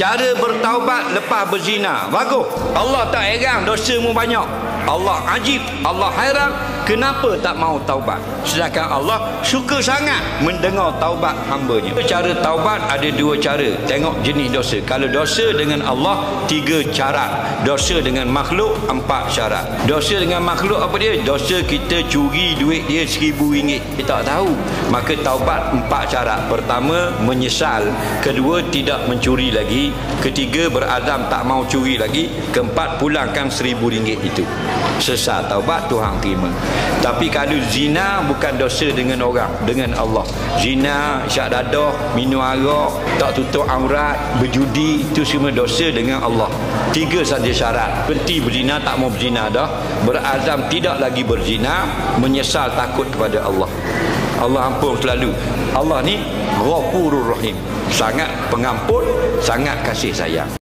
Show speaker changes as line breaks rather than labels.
Cara bertaubat lepas berzina. Bagus. Allah tak heran dosamu banyak. Allah ajib, Allah hairan kenapa tak mau taubat. Sedangkan Allah suka sangat mendengar taubat hamba-Nya. Cara taubat ada dua cara. Tengok jenis dosa. Kalau dosa dengan Allah 3 syarat. Dosa dengan makhluk 4 syarat. Dosa dengan makhluk apa dia? Dosa kita curi duit dia RM1,000. Kita tak tahu. Maka taubat 4 syarat. Pertama, menyesal. Kedua, tidak mencuri lagi. Ketiga, berazam tak mau curi lagi. Keempat, pulangkan RM1,000 itu. Sesat taubat Tuhan terima. Tapi kalau zina bukan dosa dengan orang, dengan Allah. Zina, syak dadah, minum arak, tak tutup aurat, berjudi, itu semua dosa dengan Allah. 3 saja syarat. Berhenti berzina, tak mau berzina dah. Berazam tidak lagi berzina, menyesal takut kepada Allah. Allah ampun selalu. Allah ni Ghafurur Rahim, sangat pengampun, sangat kasih sayang.